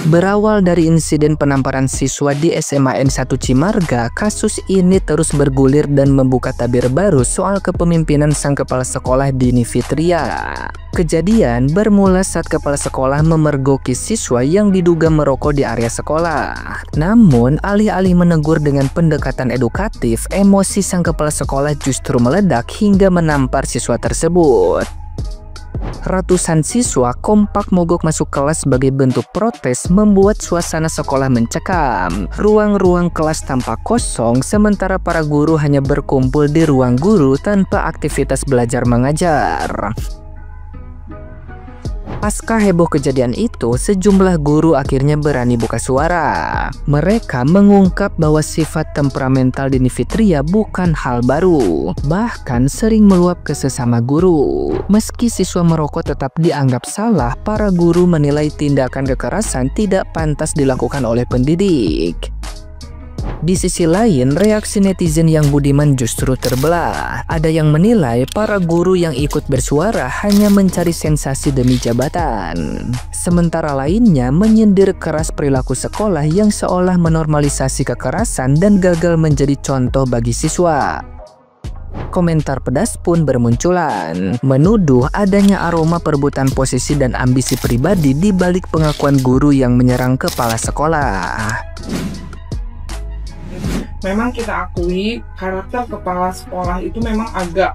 Berawal dari insiden penamparan siswa di SMA N1 Cimarga, kasus ini terus bergulir dan membuka tabir baru soal kepemimpinan sang kepala sekolah Dini Fitria. Kejadian bermula saat kepala sekolah memergoki siswa yang diduga merokok di area sekolah. Namun, alih-alih menegur dengan pendekatan edukatif, emosi sang kepala sekolah justru meledak hingga menampar siswa tersebut. Ratusan siswa kompak mogok masuk kelas sebagai bentuk protes, membuat suasana sekolah mencekam. Ruang-ruang kelas tampak kosong, sementara para guru hanya berkumpul di ruang guru tanpa aktivitas belajar mengajar. Pasca heboh kejadian itu, sejumlah guru akhirnya berani buka suara. Mereka mengungkap bahwa sifat temperamental Dini Fitria bukan hal baru, bahkan sering meluap ke sesama guru. Meski siswa merokok tetap dianggap salah, para guru menilai tindakan kekerasan tidak pantas dilakukan oleh pendidik. Di sisi lain, reaksi netizen yang budiman justru terbelah. Ada yang menilai para guru yang ikut bersuara hanya mencari sensasi demi jabatan. Sementara lainnya menyindir keras perilaku sekolah yang seolah menormalisasi kekerasan dan gagal menjadi contoh bagi siswa. Komentar pedas pun bermunculan, menuduh adanya aroma perebutan posisi dan ambisi pribadi di balik pengakuan guru yang menyerang kepala sekolah. Memang kita akui karakter kepala sekolah itu memang agak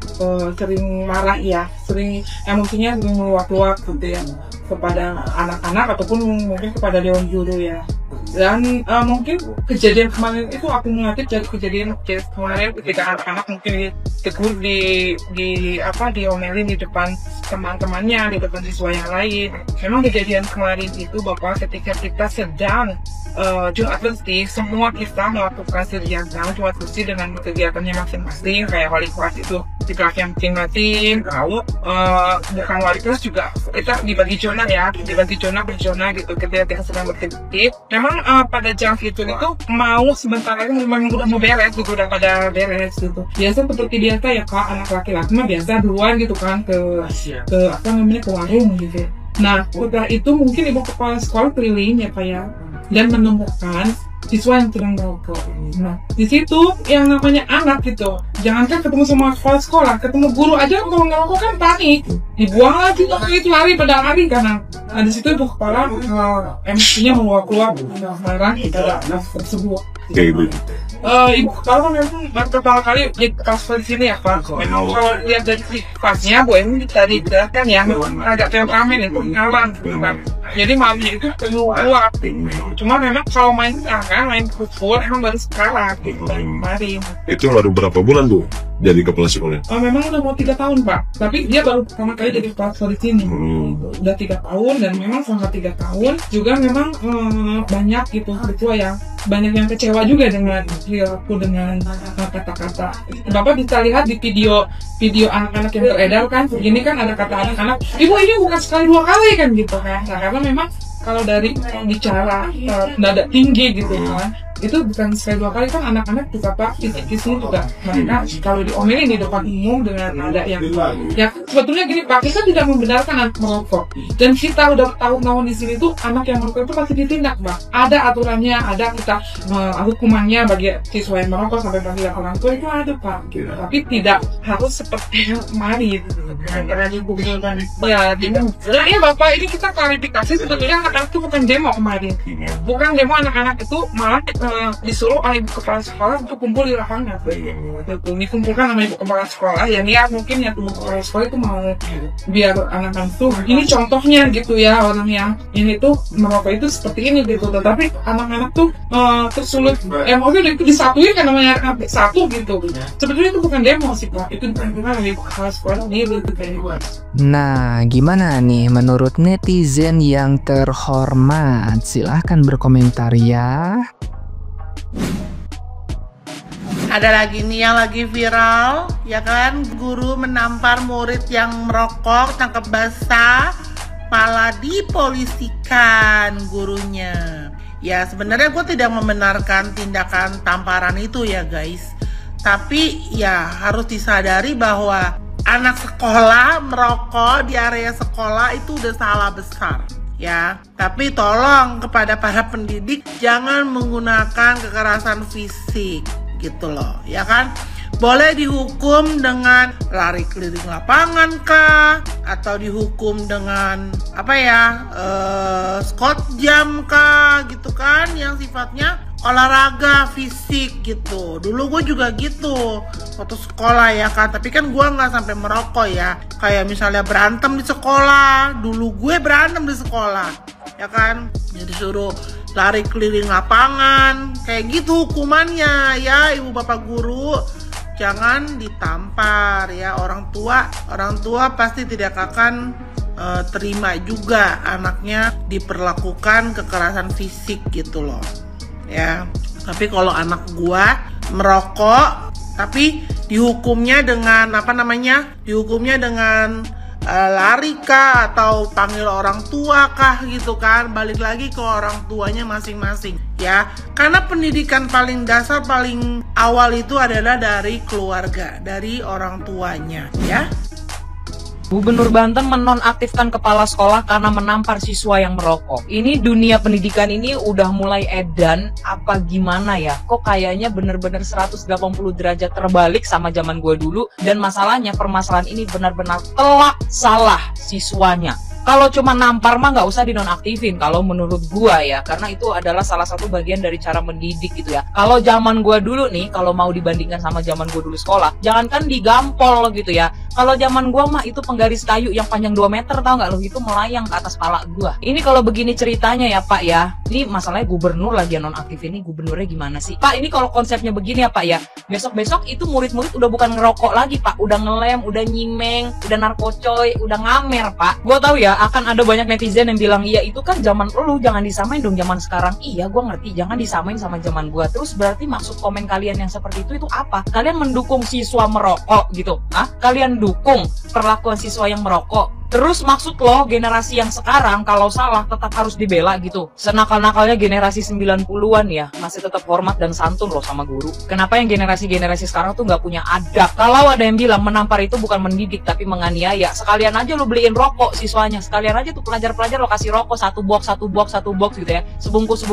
sering marah ya, sering emosinya sering meluap-luap gitu ya kepada anak-anak ataupun mungkin kepada dewan guru ya. Dan mungkin kejadian kemarin itu akumulatif dari kejadian kemarin ketika anak-anak mungkin ditegur diomelin di depan teman-temannya, di depan siswa yang lain. Memang kejadian kemarin itu bahwa ketika kita sedang Jumat Bersih, semua kita melakukan kegiatan Jumat Bersih dengan kegiatannya masing-masing. Kayak wali kelas itu di kelasnya masing-masing, lalu bukan wali kelas juga kita dibagi zona ya, dibagi zona per zona gitu ketika kita sedang beraktivitas. Memang pada jam itu mau sebentar lagi memang udah mau beres gitu, udah pada beres gitu. Biasa seperti biasa ya kak, anak laki-laki mah biasa duluan gitu kan ke warung gitu. Nah setelah itu mungkin ibu kepala sekolah keliling ya kayak dan menemukan siswa yang sedang merokok. Nah, di situ yang namanya anak gitu, jangankan ketemu sama kepala sekolah, ketemu guru aja kalau ngerokok kan panik, dibuang lagi itu lari pada lari karena di situ ibu kepala emosinya meluap-luap marah kepada anak tersebut. Ibu kepala memang baru pertama kali di kelas di sini ya Pak. Memang kalau lihat dari kelasnya Bu Emi tadi kan ya memang agak temperamen itu ngawan. Jadi malamnya itu keluar. Cuma memang kalau main full emang baru sekarang kemarin. Itu baru berapa bulan Bu jadi kepala sekolah? Memang udah mau 3 tahun Pak. Tapi dia baru pertama kali jadi kepala sekolah di sini. Udah 3 tahun dan memang selama 3 tahun juga memang banyak gitu siswa yang banyak yang kecewa juga dengan perilaku dengan kata-kata. Bapak bisa lihat di video anak-anak yang beredar kan, ini kan ada kata anak-anak, ibu ini bukan sekali 2 kali kan gitu kan. Nah, karena memang kalau dari bicara nada tinggi gitu kan, itu bukan sekali 2 kali kan anak-anak juga Pak, kisi-kisi juga mereka kalau diomelin di depan umum dengan nada yang ya sebetulnya gini Pak, kita tidak membenarkan anak merokok dan kita udah tahun-tahun di sini tuh anak yang merokok itu pasti ditindak Pak, ada aturannya, ada kita hukumannya bagi siswa yang merokok sampai bagi orang tua itu ada Pak gitu. Tapi tidak harus seperti kemarin ya ya Bapak, ini kita klarifikasi sebetulnya anak-anak itu bukan demo kemarin, bukan demo, anak-anak itu malah disuruh oleh ibu kepala sekolah untuk kumpul di lapangan. Dikumpulkan sama ibu kepala sekolah ya niat mungkin ya ibu kepala sekolah itu mau biar anak-anak tuh ini contohnya gitu ya, orang yang ini tuh merokok itu seperti ini gitu, tetapi anak-anak tuh tersulut emosi udah itu disatuin kan namanya satu gitu. Sebetulnya itu bukan demo sih Pak, itu bukan ibu kepala sekolah ini gitu kayak. Nah, gimana nih menurut netizen yang terhormat? Silahkan berkomentar ya. Ada lagi nih yang lagi viral, ya kan, guru menampar murid yang merokok, tangkap basah, malah dipolisikan gurunya. Ya sebenarnya gue tidak membenarkan tindakan tamparan itu ya guys, tapi ya harus disadari bahwa anak sekolah merokok di area sekolah itu udah salah besar. ya. Tapi tolong kepada para pendidik jangan menggunakan kekerasan fisik gitu loh, ya kan? Boleh dihukum dengan lari keliling lapangan kah, atau dihukum dengan apa ya, Scott jam kah gitu kan, yang sifatnya olahraga fisik gitu. Dulu gue juga gitu waktu sekolah ya kan, tapi kan gue nggak sampai merokok ya. Kayak misalnya berantem di sekolah, dulu gue berantem di sekolah ya kan, jadi suruh lari keliling lapangan kayak gitu hukumannya ya. Ibu bapak guru jangan ditampar ya. Orang tua pasti tidak akan terima juga anaknya diperlakukan kekerasan fisik gitu loh ya. Tapi kalau anak gua merokok tapi dihukumnya dengan dihukumnya dengan lari kah atau panggil orang tua kah gitu kan, balik lagi ke orang tuanya masing-masing ya. Karena pendidikan paling dasar paling awal itu adalah dari keluarga, dari orang tuanya ya. Gubernur Banten menonaktifkan kepala sekolah karena menampar siswa yang merokok. Ini dunia pendidikan ini udah mulai edan apa gimana ya? Kok kayaknya bener-bener 180 derajat terbalik sama zaman gue dulu. Dan masalahnya permasalahan ini benar-benar telak salah siswanya. Kalau cuma nampar mah nggak usah dinonaktifin kalau menurut gua ya, karena itu adalah salah satu bagian dari cara mendidik gitu ya. Kalau zaman gua dulu nih, kalau mau dibandingkan sama zaman gua dulu sekolah, jangankan digampol gitu ya. Kalau zaman gua mah itu penggaris kayu yang panjang 2 meter, tau nggak lo, itu melayang ke atas pala gua. Ini kalau begini ceritanya ya Pak ya, ini masalahnya gubernur lagi nonaktif ini, gubernurnya gimana sih Pak? Ini kalau konsepnya begini ya Pak ya, besok-besok itu murid-murid udah bukan ngerokok lagi Pak, udah ngelem, udah nyimeng, udah narkocoy, udah ngamer Pak. Gua tahu ya akan ada banyak netizen yang bilang, iya itu kan zaman lu, jangan disamain dong zaman sekarang. Iya gua ngerti, jangan disamain sama zaman gua. Terus berarti maksud komen kalian yang seperti itu apa? Kalian mendukung siswa merokok gitu? Kalian dukung perlakuan siswa yang merokok? Terus maksud lo generasi yang sekarang kalau salah tetap harus dibela gitu? Senakal-nakalnya generasi 90-an ya, masih tetap hormat dan santun loh sama guru. Kenapa yang generasi-generasi sekarang tuh nggak punya adab? Kalau ada yang bilang menampar itu bukan mendidik tapi menganiaya, sekalian aja lo beliin rokok siswanya. Sekalian aja tuh pelajar-pelajar lo kasih rokok satu box gitu ya. Sebungkus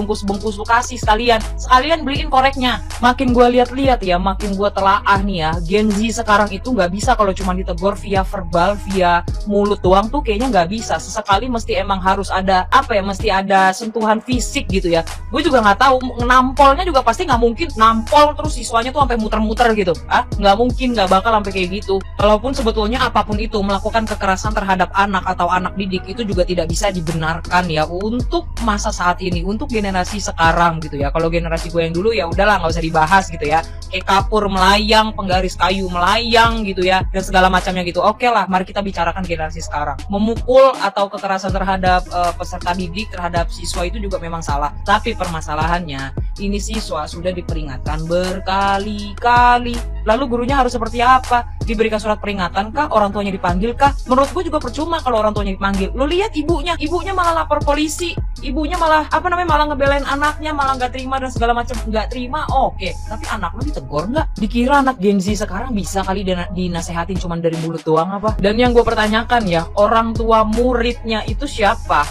lo kasih sekalian. Sekalian beliin koreknya. Makin gua lihat-lihat ya, makin gua telaah nih ya, Gen Z sekarang itu nggak bisa kalau cuma ditegur via verbal, via mulut doang tuh kayaknya nggak bisa. Sesekali mesti emang harus ada mesti ada sentuhan fisik gitu ya. Gue juga nggak tahu, nampolnya juga pasti nggak mungkin nampol terus siswanya tuh sampai muter-muter gitu. Nggak mungkin, nggak bakal sampai kayak gitu. Walaupun sebetulnya apapun itu melakukan kekerasan terhadap anak atau anak didik itu juga tidak bisa dibenarkan ya untuk masa saat ini, untuk generasi sekarang gitu ya. Kalau generasi gue yang dulu ya udahlah nggak usah dibahas gitu ya. Kayak kapur melayang, penggaris kayu melayang gitu ya, dan segala macamnya gitu. Oke lah, mari kita bicarakan generasi sekarang. Memukul atau kekerasan terhadap peserta didik, terhadap siswa itu juga memang salah. Tapi permasalahannya, ini siswa sudah diperingatkan berkali-kali. Lalu gurunya harus seperti apa? Diberikan surat peringatan kah? Orang tuanya dipanggil kah? Menurut gue juga percuma kalau orang tuanya dipanggil. Lo lihat ibunya malah lapor polisi. Ibunya malah malah ngebelain anaknya, malah nggak terima dan segala macam. Nggak terima, oke. Tapi anak lo ditegur nggak? Dikira anak Gen Z sekarang bisa kali dinasehatin cuma dari mulut doang apa? Dan yang gue pertanyakan ya, orang tua muridnya itu siapa?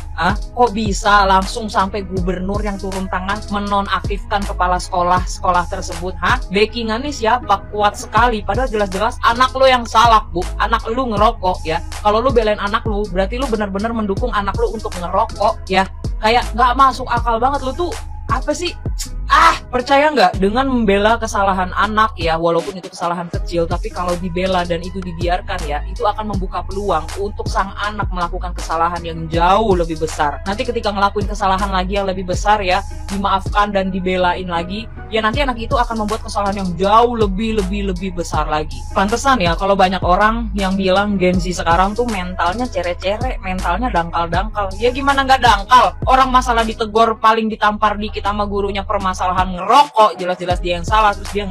Kok bisa langsung sampai gubernur yang turun tangan menonaktifkan kepala sekolah tersebut? Backingannya siapa? Kuat sekali. Padahal jelas-jelas anak lo yang salah, Bu. Anak lo ngerokok ya. Kalau lo belain anak lo, berarti lo benar-benar mendukung anak lo untuk ngerokok ya. Kayak nggak masuk akal banget. Lo tuh apa sih? Percaya nggak dengan membela kesalahan anak ya, walaupun itu kesalahan kecil, tapi kalau dibela dan itu dibiarkan ya, itu akan membuka peluang untuk sang anak melakukan kesalahan yang jauh lebih besar. Nanti ketika ngelakuin kesalahan lagi yang lebih besar ya, dimaafkan dan dibelain lagi, ya nanti anak itu akan membuat kesalahan yang jauh lebih besar lagi. Pantesan ya kalau banyak orang yang bilang Gen Z sekarang tuh mentalnya cere-cere, mentalnya dangkal-dangkal. Ya gimana nggak dangkal? Orang masalah ditegur paling ditampar dikit sama gurunya permasalahan ngerokok, jelas-jelas dia yang salah, terus dia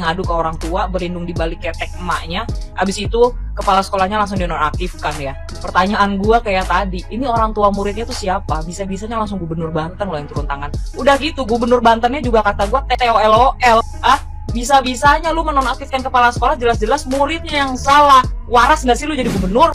ngadu ke orang tua, berlindung di balik ketek emaknya. Abis itu kepala sekolahnya langsung dinonaktifkan ya. Pertanyaan gua kayak tadi, ini orang tua muridnya tuh siapa? Bisa-bisanya langsung gubernur Banten loh yang turun tangan. Udah gitu gubernur Bantennya juga kata gua TOLOL. Bisa-bisanya lu menonaktifkan kepala sekolah, jelas-jelas muridnya yang salah. Waras nggak sih lu jadi gubernur?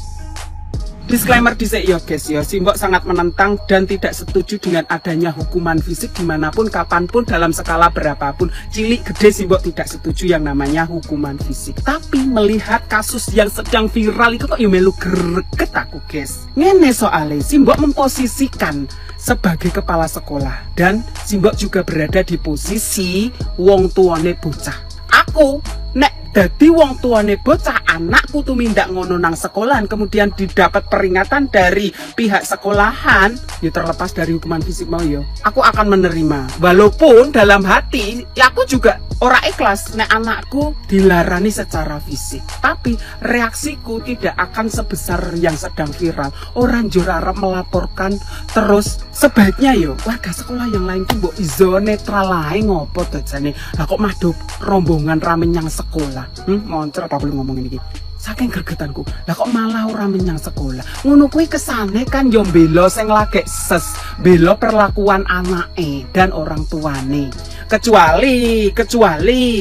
Disclaimer dhisik ya guys ya, Simbok sangat menentang dan tidak setuju dengan adanya hukuman fisik dimanapun, kapanpun, dalam skala berapapun. Cilik gede Simbok tidak setuju yang namanya hukuman fisik. Tapi melihat kasus yang sedang viral itu kok ya melu greget aku guys. Ngene soalnya Simbok memposisikan sebagai kepala sekolah dan Simbok juga berada di posisi wong tuane bocah. Aku nek dadi wong tuane bocah, anakku tumindak ngono nang sekolahan, kemudian didapat peringatan dari pihak sekolahan, ya terlepas dari hukuman fisik mau ya, aku akan menerima. Walaupun dalam hati ya aku juga ora ikhlas nek anakku dilarani secara fisik, tapi reaksiku tidak akan sebesar yang sedang viral. Orang jur arep melaporkan terus, sebaiknya yo warga sekolah yang lain tuh mbok iso netral ae ngopo dajane. Lah kok madhep rombongan rame nyang sekolah. Moncer apa boleh ngomong ini? Saking gregetanku, lah kok malah ora menyang sekolah. Ngono kuwi kesane kan yo mbela sing lagi ses, bela perlakuan anake dan orang tuane. Kecuali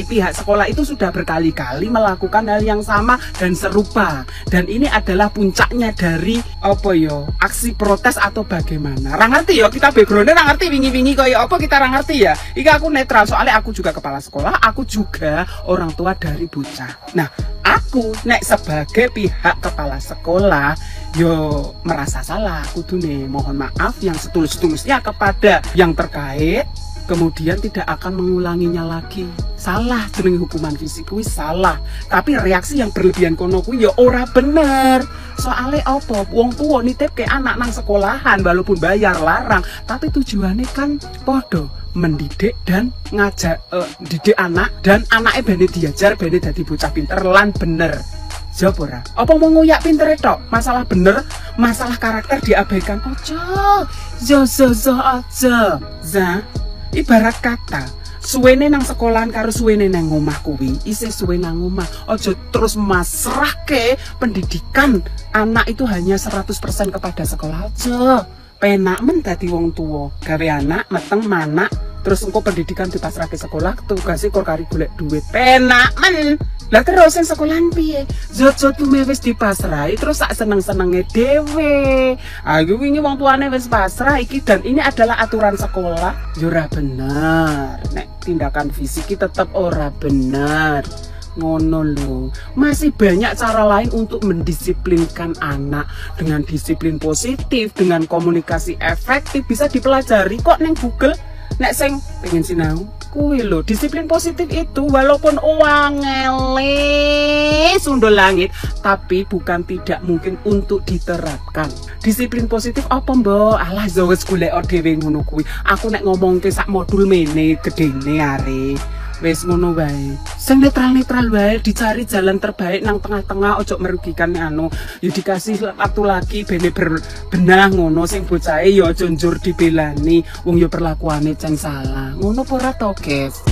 pihak sekolah itu sudah berkali-kali melakukan hal yang sama dan serupa. Dan ini adalah puncaknya dari apa yo? Aksi protes atau bagaimana? Ra ngerti yo, kita background-nya ra ngerti wingi-wingi koyo apa, kita ra ngerti ya. Iki aku netral soalnya aku juga kepala sekolah, aku juga orang tua dari bocah. Nah, aku nek sebagai pihak kepala sekolah yo merasa salah, kudune mohon maaf yang setulus-tulusnya kepada yang terkait, kemudian tidak akan mengulanginya lagi. Salah jeneng hukuman fisik kuwi salah, tapi reaksi yang berlebihan kono kuwi ya ora bener. Soalnya apa? Wong tuwa nitipke anak nang sekolahan walaupun bayar larang, tapi tujuannya kan podo mendidik dan ngajak didik anak dan anaknya bene diajar bene dadi bocah pinter lan bener. Jawab ora? Apa mau nguyak pinter tok? Masalah bener, masalah karakter diabaikan. Ojo, zo aja. Ibarat kata, suwene nang sekolahan karo suwene nang omah kuwi isih suwe nang omah. Ojo terus masrahke pendidikan anak itu hanya 100% kepada sekolah aja. Penak men dadi wong tuwa, gawe anak meteng manak, terus engko pendidikan dipasrahke sekolah, tugasé kok kari golek duit. Penak men. Lah terus sing sekolahan piye? Jojo tume wis dipasrahi terus sak seneng-senenge dhewe. Aku wingi wong tuane wis pasrah iki dan ini adalah aturan sekolah. Ya ora bener. Nek tindakan fisik tetep ora bener. Ngono lho. Masih banyak cara lain untuk mendisiplinkan anak dengan disiplin positif, dengan komunikasi efektif bisa dipelajari kok neng Google. Nek sing pengen sinau kuwi lho, disiplin positif itu walaupun wangele sundul langit, tapi bukan tidak mungkin untuk diterapkan. Disiplin positif apa mbok? Alah wis golek dhewe ngono kuwi. Aku nek ngomongke sak modul mene gedene are. Wes ngono wae. Sing netral-netral wae, dicari jalan terbaik nang tengah-tengah, ojo merugikan anu. Ya dikasih waktu lagi bene berbenah ngono sing bocahe ya aja njur dibelani. Wong ya perlakuane ceng salah. Ngono apa ora to, guys?